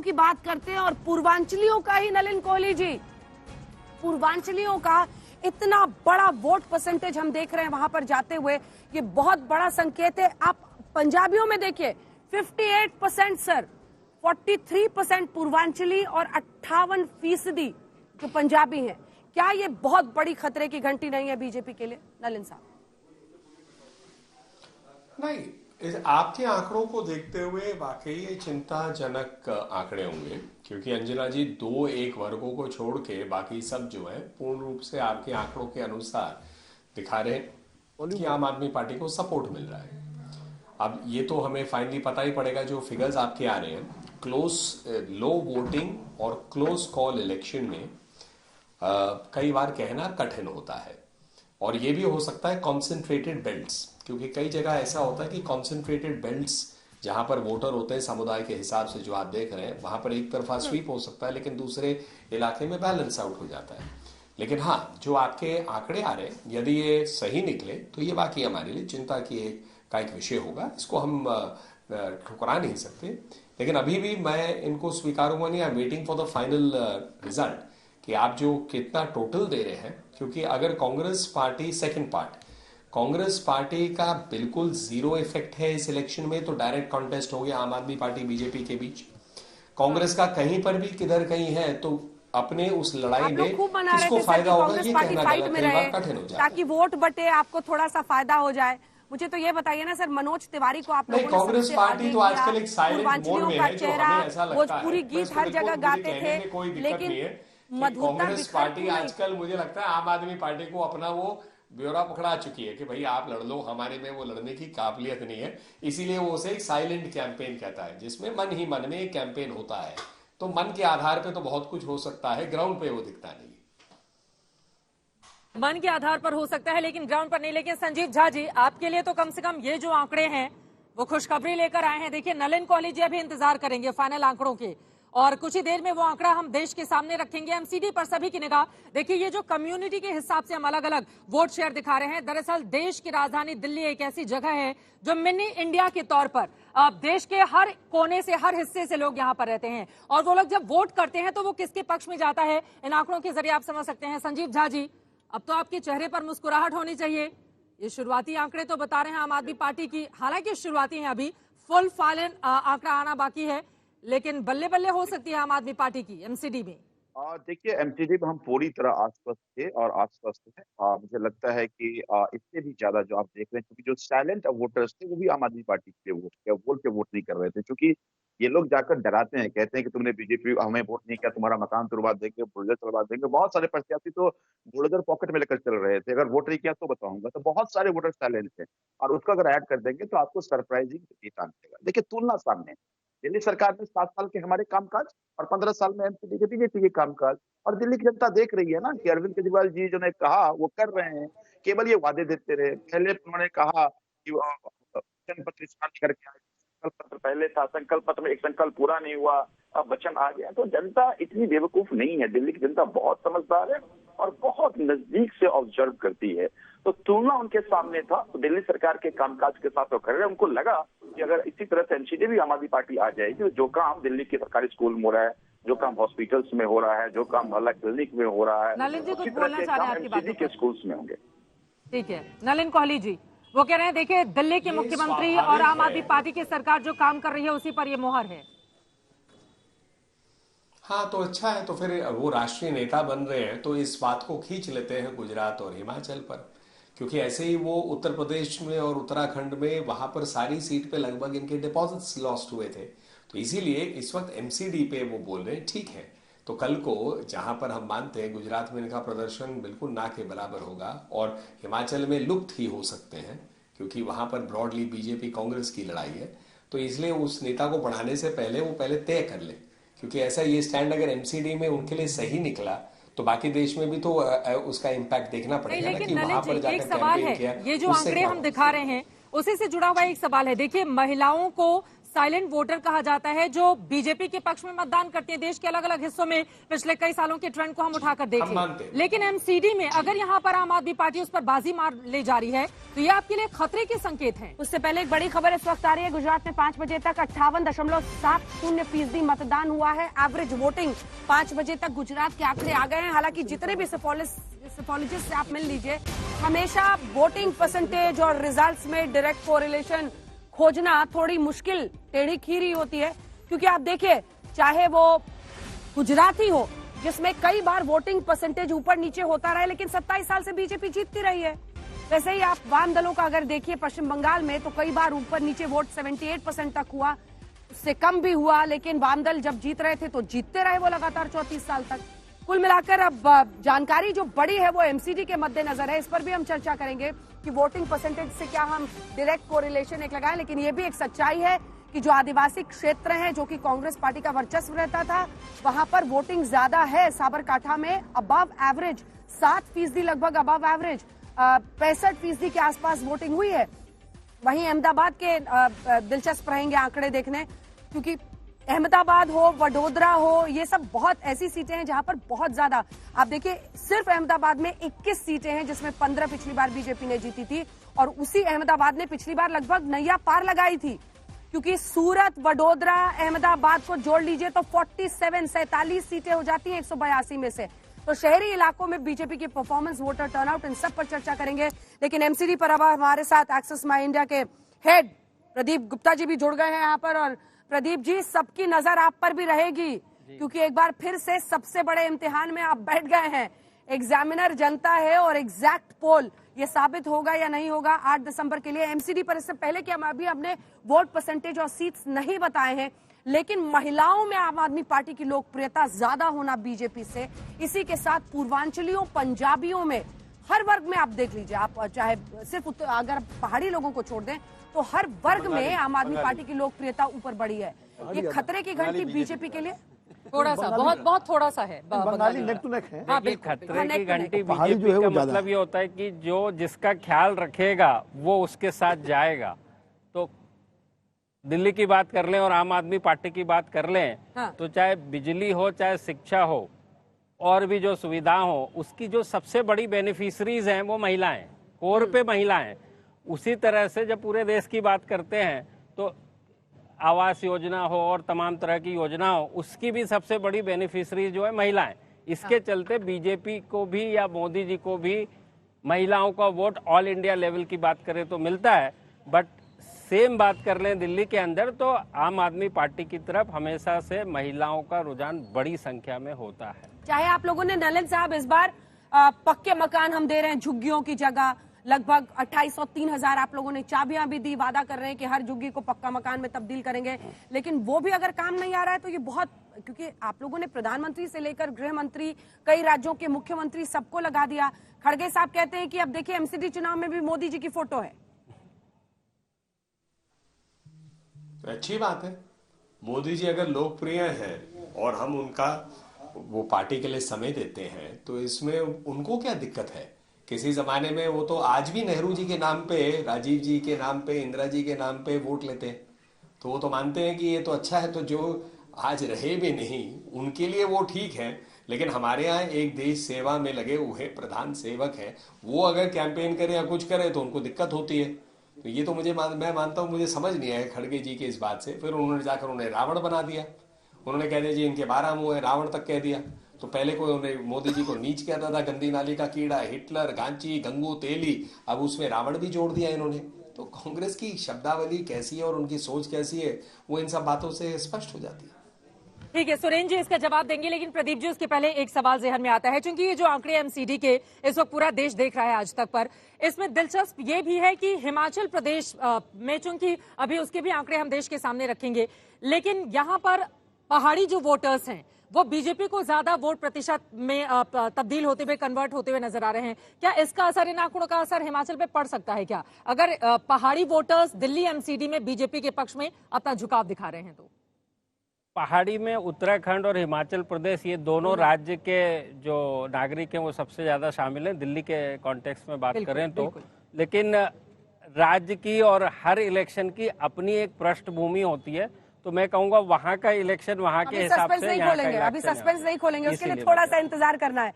की बात करते हैं और पूर्वांचलियों का ही नलिन कोहली जी, पूर्वांचलियों का इतना बड़ा वोट परसेंटेज हम देख रहे हैं वहां पर जाते हुए, ये बहुत बड़ा संकेत है। आप पंजाबियों में देखिए 58% सर, 43% पूर्वांचली और 58% जो पंजाबी हैं। क्या ये बहुत बड़ी खतरे की घंटी नहीं है बीजेपी के लिए नलिन साहब? नहीं, आपके आंकड़ों को देखते हुए वाकई ये चिंताजनक आंकड़े होंगे, क्योंकि अंजना जी 2-1 वर्गों को छोड़ के बाकी सब जो है पूर्ण रूप से आपके आंकड़ों के अनुसार दिखा रहे हैं कि आम आदमी पार्टी को सपोर्ट मिल रहा है। अब ये तो हमें फाइनली पता ही पड़ेगा, जो फिगर्स आपके आ रहे हैं लो वोटिंग और क्लोज कॉल इलेक्शन में कई बार कहना कठिन होता है। और ये भी हो सकता है कॉन्सेंट्रेटेड बेल्ट्स, क्योंकि कई जगह ऐसा होता है कि कॉन्सेंट्रेटेड बेल्ट्स जहां पर वोटर होते हैं समुदाय के हिसाब से, जो आप देख रहे हैं वहां पर एक तरफा स्वीप हो सकता है, लेकिन दूसरे इलाके में बैलेंस आउट हो जाता है। लेकिन हाँ, जो आपके आंकड़े आ रहे हैं यदि ये सही निकले तो ये बाकी हमारे लिए चिंता का एक विषय होगा, इसको हम ठुकरा नहीं सकते। लेकिन अभी भी मैं इनको स्वीकारूंगा नहीं। I am waiting for the final result कि आप जो कितना टोटल दे रहे हैं, क्योंकि अगर Congress party second part Congress party का बिल्कुल जीरो इफेक्ट है इस इलेक्शन में, तो डायरेक्ट कॉन्टेस्ट हो गया आम आदमी पार्टी बीजेपी के बीच। कांग्रेस का कहीं पर भी किधर कहीं है तो अपने उस लड़ाई में किसको फायदा होगा ये कहना कठिन हो जाए, ताकि वोट बटे, आपको थोड़ा सा फायदा हो जाए। मुझे तो ये बताइए ना सर, मनोज तिवारी को आप नहीं, कांग्रेस पार्टी तो आजकल एक साइलेंट मोड में है, जो हमें ऐसा लगता है भोजपुरी गीत हर जगह गाते थे, लेकिन कांग्रेस पार्टी आजकल मुझे लगता है आम आदमी पार्टी को अपना वो ब्यौरा पकड़ा चुकी है कि भाई आप लड़ लो, हमारे में वो लड़ने की काबिलियत नहीं है। इसीलिए वो उसे एक साइलेंट कैंपेन कहता है, जिसमें मन ही मन में एक कैंपेन होता है। तो मन के आधार पे तो बहुत कुछ हो सकता है, ग्राउंड पे वो दिखता नहीं। मन के आधार पर हो सकता है लेकिन ग्राउंड पर नहीं। लेकिन संजीव झा जी, आपके लिए तो कम से कम ये जो आंकड़े हैं वो खुशखबरी लेकर आए हैं। देखिए, नलिन कोहली जी अभी इंतजार करेंगे फाइनल आंकड़ों के, और कुछ ही देर में वो आंकड़ा हम देश के सामने रखेंगे। एमसीडी पर सभी की निगाह। देखिए, ये जो कम्युनिटी के हिसाब से हम अलग अलग वोट शेयर दिखा रहे हैं, दरअसल देश की राजधानी दिल्ली एक ऐसी जगह है जो मिनी इंडिया के तौर पर देश के हर कोने से, हर हिस्से से लोग यहाँ पर रहते हैं, और वो लोग जब वोट करते हैं तो वो किसके पक्ष में जाता है, इन आंकड़ों के जरिए आप समझ सकते हैं। संजीव झा जी, अब तो आपके चेहरे पर मुस्कुराहट होनी चाहिए। ये शुरुआती आंकड़े तो बता रहे हैं आम आदमी पार्टी की, हालांकि शुरुआती हैं, अभी फुल फाइनल आंकड़ा आना बाकी है, लेकिन बल्ले बल्ले हो सकती है आम आदमी पार्टी की एमसीडी में। देखिए, एमसीडी में हम पूरी तरह आश्वस्त थे और आश्वस्त हैं। मुझे लगता है कि इससे भी ज्यादा जो आप देख रहे हैं, क्योंकि जो साइलेंट वोटर्स थे वो भी आम आदमी पार्टी के बोल के वोट नहीं कर रहे थे, क्योंकि ये लोग जाकर डराते हैं, कहते हैं कि तुमने बीजेपी हमें वोट नहीं किया, तुम्हारा मकान तुड़वा देंगे, बुलडोजर चलवा देंगे। बहुत सारे प्रत्याशी तो बुलडोजर पॉकेट में लेकर चल रहे थे, अगर वोट नहीं किया तो बताऊंगा। तो बहुत सारे वोटर साइलेंट थे, और उसका अगर ऐड कर देंगे तो आपको सरप्राइजिंग डेटा मिलेगा। देखिए, तुलना सामने, दिल्ली सरकार में 7 साल के हमारे कामकाज और 15 साल में एमसीडी के बीजेपी के कामकाज, और दिल्ली की जनता देख रही है ना कि अरविंद केजरीवाल जी जो ने कहा वो कर रहे हैं। केवल ये वादे देते रहे। पहले उन्होंने कहा कि वचन पत्र करके आए, संकल्प पत्र पहले था, संकल्प पत्र में एक संकल्प पूरा नहीं हुआ, अब वचन आ गया। तो जनता इतनी बेवकूफ नहीं है, दिल्ली की जनता बहुत समझदार है और बहुत नजदीक से ऑब्जर्व करती है। तो तुलना उनके सामने था, तो दिल्ली सरकार के कामकाज के साथ वो कर रहे हैं। उनको लगा कि अगर इसी तरह से एमसीडी भी आम आदमी पार्टी आ जाएगी, जो काम दिल्ली के सरकारी स्कूल में हो रहा है, जो काम हॉस्पिटल्स में हो रहा है, जो काम मोहल्ला क्लिनिक में हो रहा है, नलिन जी कुछ बोलना चाह रहे हैं आपकी बातों के स्कूल्स में होंगे। ठीक है, नलिन कोहली जी वो कह रहे हैं, देखिए दिल्ली के मुख्यमंत्री और आम आदमी पार्टी की सरकार जो काम कर रही है उसी पर ये मोहर है। हाँ, तो अच्छा है, तो फिर वो राष्ट्रीय नेता बन रहे हैं तो इस बात को खींच लेते हैं गुजरात और हिमाचल पर, क्योंकि ऐसे ही वो उत्तर प्रदेश में और उत्तराखंड में वहां पर सारी सीट पे लगभग इनके डिपॉजिट्स लॉस्ट हुए थे। तो इसीलिए इस वक्त एमसीडी पे वो बोल रहे हैं। ठीक है, तो कल को जहां पर हम मानते हैं गुजरात में इनका प्रदर्शन बिल्कुल ना के बराबर होगा, और हिमाचल में लुप्त ही हो सकते हैं, क्योंकि वहां पर ब्रॉडली बीजेपी कांग्रेस की लड़ाई है। तो इसलिए उस नेता को बढ़ाने से पहले वो पहले तय कर ले, क्योंकि ऐसा ये स्टैंड अगर एमसीडी में उनके लिए सही निकला तो बाकी देश में भी तो उसका इम्पैक्ट देखना पड़ेगा ना, कि वहां पर जाकर कैंपेन किया। ये जो आंकड़े हम दिखा रहे हैं उसी से जुड़ा हुआ एक सवाल है। देखिए, महिलाओं को साइलेंट वोटर कहा जाता है, जो बीजेपी के पक्ष में मतदान करते हैं। देश के अलग अलग हिस्सों में पिछले कई सालों के ट्रेंड को हम उठाकर देखें, लेकिन एमसीडी में अगर यहाँ पर आम आदमी पार्टी उस पर बाजी मार ले जा रही है तो ये आपके लिए खतरे के संकेत हैं। उससे पहले एक बड़ी खबर इस वक्त आ रही है। गुजरात में 5 बजे तक 58.70% मतदान हुआ है। एवरेज वोटिंग 5 बजे तक गुजरात के आंकड़े आ गए हैं। हालांकि जितने भी सेफोलॉजिस्ट से आप मिल लीजिए, हमेशा वोटिंग परसेंटेज और रिजल्ट्स में डायरेक्ट कोरिलेशन खोजना थोड़ी मुश्किल, टेढ़ी खीरी होती है। क्योंकि आप देखिए, चाहे वो गुजरात ही हो जिसमें कई बार वोटिंग परसेंटेज ऊपर नीचे होता रहा है, लेकिन 27 साल से बीजेपी जीतती रही है। वैसे ही आप वाम दलों का अगर देखिए, पश्चिम बंगाल में तो कई बार ऊपर नीचे वोट 78% तक हुआ, उससे कम भी हुआ, लेकिन वाम दल जब जीत रहे थे तो जीतते रहे वो लगातार 34 साल तक। कुल मिलाकर अब जानकारी जो बड़ी है वो एमसीडी के मद्देनजर है। इस पर भी हम चर्चा करेंगे कि वोटिंग परसेंटेज से क्या हम डायरेक्ट कोरिलेशन एक लगाएं, लेकिन ये भी एक सच्चाई है कि जो आदिवासी क्षेत्र हैं, जो कि कांग्रेस पार्टी का वर्चस्व रहता था, वहां पर वोटिंग ज्यादा है। साबरकांठा में अबव एवरेज 7% लगभग अबव एवरेज 65% के आसपास वोटिंग हुई है। वहीं अहमदाबाद के दिलचस्प रहेंगे आंकड़े देखने, क्योंकि अहमदाबाद हो, वडोदरा हो, ये सब बहुत ऐसी सीटें हैं जहां पर बहुत ज्यादा, आप देखिए सिर्फ अहमदाबाद में 21 सीटें हैं, जिसमें 15 पिछली बार बीजेपी ने जीती थी, और उसी अहमदाबाद ने पिछली बार लगभग नैया पार लगाई थी। क्योंकि सूरत, वडोदरा, अहमदाबाद को जोड़ लीजिए तो 47 सीटें हो जाती हैं 182 में से। तो शहरी इलाकों में बीजेपी की परफॉर्मेंस, वोटर टर्नआउट, इन सब पर चर्चा करेंगे। लेकिन एमसीडी पर अब हमारे साथ एक्सेस माई इंडिया के हेड प्रदीप गुप्ता जी भी जुड़ गए हैं यहाँ पर। और प्रदीप जी, सबकी नजर आप पर भी रहेगी, क्योंकि एक बार फिर से सबसे बड़े इम्तिहान में आप बैठ गए हैं। एग्जामिनर जनता है और एग्जैक्ट पोल ये साबित होगा या नहीं होगा 8 दिसंबर के लिए। एमसीडी पर इससे पहले कि हम अभी अपने वोट परसेंटेज और सीट्स नहीं बताए हैं, लेकिन महिलाओं में आम आदमी पार्टी की लोकप्रियता ज्यादा होना बीजेपी से, इसी के साथ पूर्वांचलियों, पंजाबियों में, हर वर्ग में आप देख लीजिए, आप चाहे सिर्फ अगर पहाड़ी लोगों को छोड़ दें तो हर वर्ग में आम आदमी पार्टी की लोकप्रियता ऊपर बढ़ी है। ये खतरे की घंटी बीजेपी के लिए थोड़ा सा, बहुत थोड़ा सा है। बंगाली नेक टू नेक है। हाँ, बिल्कुल। खतरे की घंटी बीजेपी का मतलब ये होता है कि जो जिसका ख्याल रखेगा वो उसके साथ जाएगा। तो दिल्ली की बात कर लें और आम आदमी पार्टी की बात कर लें, तो चाहे बिजली हो, चाहे शिक्षा हो, और भी जो सुविधा हो, उसकी जो सबसे बड़ी बेनिफिशरीज हैं वो महिलाएं, कोर पे महिलाएं। उसी तरह से जब पूरे देश की बात करते हैं तो आवास योजना हो और तमाम तरह की योजना हो, उसकी भी सबसे बड़ी बेनिफिशरी जो है महिलाएं। इसके चलते बीजेपी को भी या मोदी जी को भी महिलाओं का वोट ऑल इंडिया लेवल की बात करें तो मिलता है। बट सेम बात कर लें दिल्ली के अंदर, तो आम आदमी पार्टी की तरफ हमेशा से महिलाओं का रुझान बड़ी संख्या में होता है। चाहे आप लोगों ने, नलिन साहब, इस बार पक्के मकान हम दे रहे हैं झुग्गियों की जगह, लगभग 2803,000 आप लोगों ने चाबियां भी दी, वादा कर रहे हैं कि हर झुग्गी को पक्का मकान में तब्दील करेंगे, लेकिन वो भी अगर काम नहीं आ रहा है तो ये बहुत, क्योंकि आप लोगों ने प्रधानमंत्री से लेकर गृह मंत्री, कई राज्यों के मुख्यमंत्री, सबको लगा दिया। खड़गे साहब कहते हैं कि अब देखिए एमसीडी चुनाव में भी मोदी जी की फोटो है। अच्छी बात है, मोदी जी अगर लोकप्रिय हैं और हम उनका वो पार्टी के लिए समय देते हैं तो इसमें उनको क्या दिक्कत है। किसी जमाने में वो तो आज भी नेहरू जी के नाम पे, राजीव जी के नाम पे, इंदिरा जी के नाम पे वोट लेते हैं, तो वो तो मानते हैं कि ये तो अच्छा है। तो जो आज रहे भी नहीं उनके लिए वो ठीक है, लेकिन हमारे यहाँ एक देश सेवा में लगे हुए प्रधान सेवक है, वो अगर कैंपेन करे या कुछ करे तो उनको दिक्कत होती है। तो ये तो मैं मानता हूँ, मुझे समझ नहीं आया खड़गे जी के इस बात से। फिर उन्होंने जाकर उन्हें रावण बना दिया, उन्होंने कह दिया जी इनके 12 मुंह है, रावण तक कह दिया। तो पहले को उन्होंने मोदी जी को नीच कहता था, गंदी नाली का कीड़ा, हिटलर, गांची, गंगू, तेली, अब उसमें रावण भी जोड़ दिया इन्होंने। तो कांग्रेस की शब्दावली कैसी है और उनकी सोच कैसी है, वो इन सब बातों से स्पष्ट हो जाती है। ठीक है, सुरेंद्र जी इसका जवाब देंगे, लेकिन प्रदीप जी उसके पहले एक सवाल जहन में आता है, क्योंकि ये जो आंकड़े एमसीडी के इस वक्त पूरा देश देख रहा है आज तक पर, इसमें दिलचस्प ये भी है कि हिमाचल प्रदेश में, चूंकि अभी उसके भी आंकड़े हम देश के सामने रखेंगे, लेकिन यहाँ पर पहाड़ी जो वोटर्स हैं वो बीजेपी को ज्यादा वोट प्रतिशत में तब्दील होते हुए, कन्वर्ट होते हुए नजर आ रहे हैं। क्या इसका असर, इन आंकड़ों का असर हिमाचल पे पड़ सकता है क्या, अगर पहाड़ी वोटर्स दिल्ली एमसीडी में बीजेपी के पक्ष में अपना झुकाव दिखा रहे हैं तो? पहाड़ी में उत्तराखंड और हिमाचल प्रदेश, ये दोनों राज्य के जो नागरिक हैं वो सबसे ज्यादा शामिल हैं दिल्ली के कॉन्टेक्स्ट में बात करें तो। लेकिन राज्य की और हर इलेक्शन की अपनी एक पृष्ठभूमि होती है, तो मैं कहूंगा वहां का इलेक्शन वहां के हिसाब से अभी सस्पेंस नहीं खोलेंगे, उसके लिए थोड़ा सा इंतजार करना है।